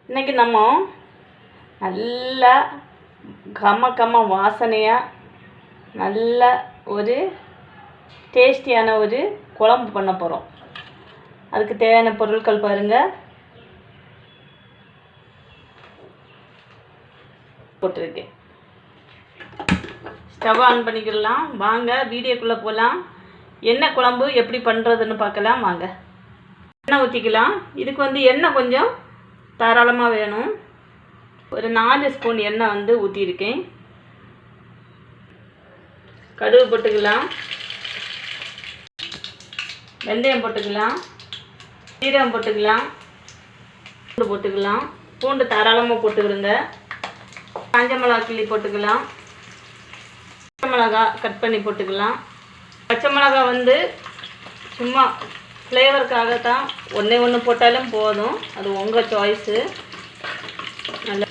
இன்றைக்கி நம்ம நல்லா கம வாசனையாக நல்ல ஒரு டேஸ்டியான ஒரு குழம்பு பண்ண போகிறோம். அதுக்கு தேவையான பொருட்கள் பாருங்கள். போட்டிருக்கேன். ஸ்டவ் ஆன் பண்ணிக்கலாம். வாங்க வீடியோக்குள்ளே போகலாம். எண்ணெய் குழம்பு எப்படி பண்ணுறதுன்னு பார்க்கலாம். வாங்க எண்ணெய் ஊற்றிக்கலாம். இதுக்கு எண்ணெய் கொஞ்சம் தாராளமாக வேணும். ஒரு 4 ஸ்பூன் எண்ணெய் ஊற்றிருக்கேன். கடுகு போட்டுக்கலாம், வெந்தயம் போட்டுக்கலாம், சீரகம் போட்டுக்கலாம், பூண்டு போட்டுக்கலாம். பூண்டு தாராளமாக போட்டுக்கிடுங்க. காஞ்ச மிளகா கிள்ளி போட்டுக்கலாம். பச்சை மிளகா கட் பண்ணி போட்டுக்கலாம். பச்சை மிளகா சும்மா ஃப்ளேவருக்காக தான் ஒன்று போட்டாலும் போதும். அது உங்கள் சாய்ஸு. நல்லா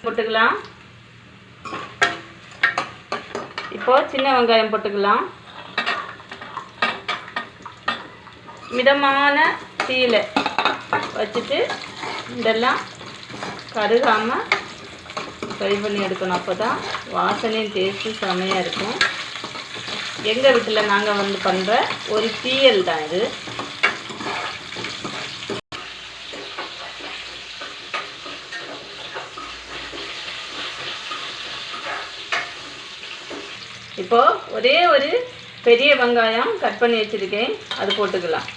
போட்டுக்கலாம். இப்போது சின்ன வெங்காயம் போட்டுக்கலாம். மிதமான தீயில வச்சுட்டு இதெல்லாம் கருகாமல் ஃப்ரை பண்ணி எடுக்கணும். அப்போ தான் வாசனையும் டேஸ்ட்டும் செமையாக இருக்கும். எங்கள் வீட்டில் நாங்கள் பண்ணுற ஒரு தீயல் தான் இது. இப்போது ஒரே ஒரு பெரிய வெங்காயம் கட் பண்ணி வச்சுருக்கேன், அது போட்டுக்கலாம்.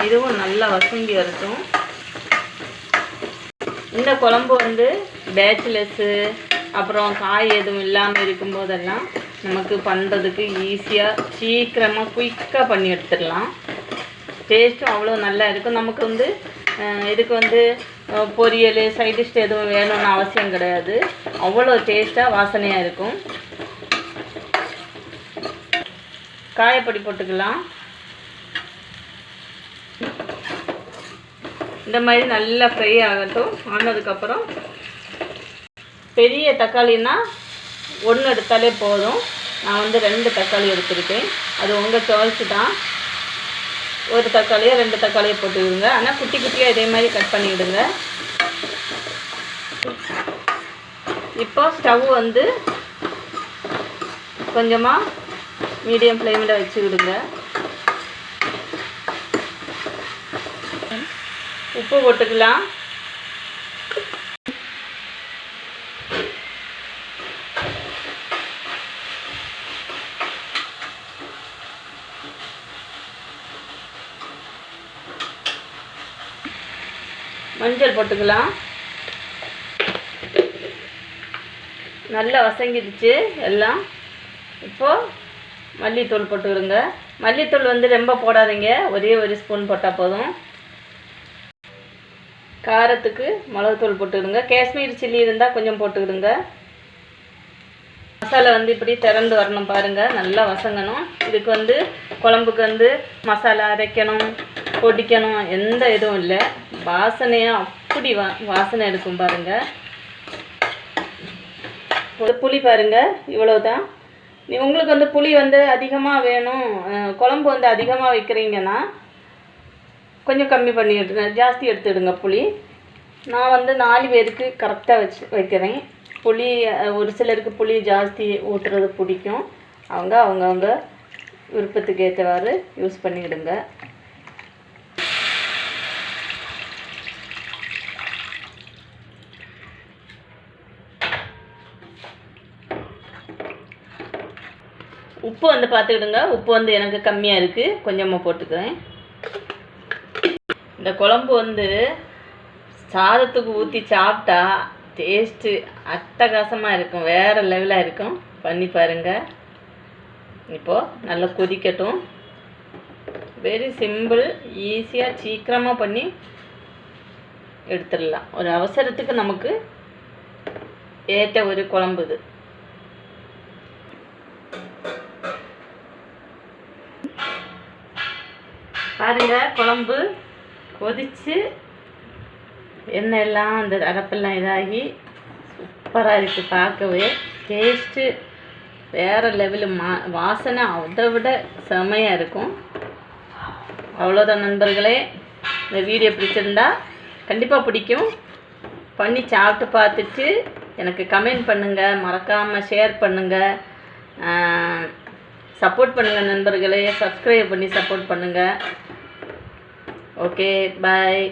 இதுவும் நல்லா வசங்கி வரட்டும். இந்த குழம்பு பேச்சுலர்ஸு அப்புறம் காய் எதுவும் இல்லாமல் இருக்கும்போதெல்லாம் நமக்கு பண்ணுறதுக்கு ஈஸியாக சீக்கிரமாக குயிக்காக பண்ணி எடுத்துடலாம். டேஸ்ட்டும் அவ்வளோ நல்லா இருக்கும். நமக்கு இதுக்கு பொரியல் சைடிஷ் எதுவும் வேணும்னு அவசியம் கிடையாது. அவ்வளோ டேஸ்ட்டாக வாசனையாக இருக்கும். காயப்பொடி போட்டுக்கலாம். இந்த மாதிரி நல்லா ஃப்ரை ஆகட்டும். ஆனதுக்கப்புறம் பெரிய தக்காளின்னா 1 எடுத்தாலே போதும். நான் 2 தக்காளி எடுத்துருக்கேன். அது உங்கள் சாய்ஸ் தான். ஒரு தக்காளியோ 2 தக்காளியோ போட்டுவிடுங்க. ஆனால் குட்டி குட்டியாக இதே மாதிரி கட் பண்ணிவிடுங்க. இப்போ ஸ்டவ் கொஞ்சமாக மீடியம் ஃப்ளேமில் வச்சுக்கிடுங்க. உப்பு போட்டுக்கலாம். மஞ்சள் போட்டுக்கலாம். நல்லா வசங்கிடுச்சு எல்லாம். இப்போது மல்லித்தூள் போட்டுக்கிடுங்க. மல்லித்தூள் ரொம்ப போடாதீங்க, ஒரே ஒரு ஸ்பூன் போட்டால் போதும். காரத்துக்கு மிளகுத்தூள் போட்டுக்கிடுங்க. காஷ்மீர் சில்லி இருந்தால் கொஞ்சம் போட்டுக்கிடுங்க. மசாலா இப்படி திறந்து வரணும் பாருங்கள். நல்லா வசங்கணும். இதுக்கு குழம்புக்கு மசாலா அரைக்கணும் பொடிக்கணும் எந்த இதுவும் இல்லை. வாசனையாக அப்படி வாசனை எடுக்கும் பாருங்கள். புளி பாருங்கள், இவ்வளோதான். உங்களுக்கு புளி அதிகமாக வேணும், குழம்பு அதிகமாக வைக்கிறீங்கன்னா கொஞ்சம் கம்மி பண்ணி ஜாஸ்தி எடுத்துடுங்க புளி. நான் 4 பேருக்கு கரெக்டாக வைக்கிறேன். புளி ஒரு சிலருக்கு புளி ஜாஸ்தி ஊற்றுறது பிடிக்கும். அவங்கவுங்க விருப்பத்துக்கு ஏற்றவாறு யூஸ் பண்ணிவிடுங்க. உப்பு பார்த்துக்கிடுங்க. உப்பு எனக்கு கம்மியாக இருக்குது, கொஞ்சமாக போட்டுக்கிறேன். இந்த குழம்பு சாதத்துக்கு ஊற்றி சாப்பிட்டா டேஸ்ட்டு அட்டகாசமாக இருக்கும், வேறு லெவலாக இருக்கும். பண்ணி பாருங்கள். இப்போது நல்லா கொதிக்கட்டும். வெரி சிம்பிள், ஈஸியாக சீக்கிரமாக பண்ணி எடுத்துடலாம். ஒரு அவசரத்துக்கு நமக்கு ஏற்ற ஒரு குழம்பு இது. பாருங்கள், குழம்பு கொதித்து எண்ணெய் எல்லாம் அந்த அரைப்பெல்லாம் இதாகி சூப்பராக இருக்குது. பார்க்கவே டேஸ்ட்டு வேறு லெவலு. வாசனை அதை விட செமையாக இருக்கும். அவ்வளோதான் நண்பர்களே. இந்த வீடியோ பிடிச்சிருந்தா கண்டிப்பாக பிடிக்கும். பண்ணி சாப்பிட்டு பார்த்துட்டு எனக்கு கமெண்ட் பண்ணுங்கள், மறக்காமல் ஷேர் பண்ணுங்கள், சப்போர்ட் பண்ணுங்கள் நண்பர்களே. சப்ஸ்கிரைப் பண்ணி சப்போர்ட் பண்ணுங்கள். ஓகே, பாய்.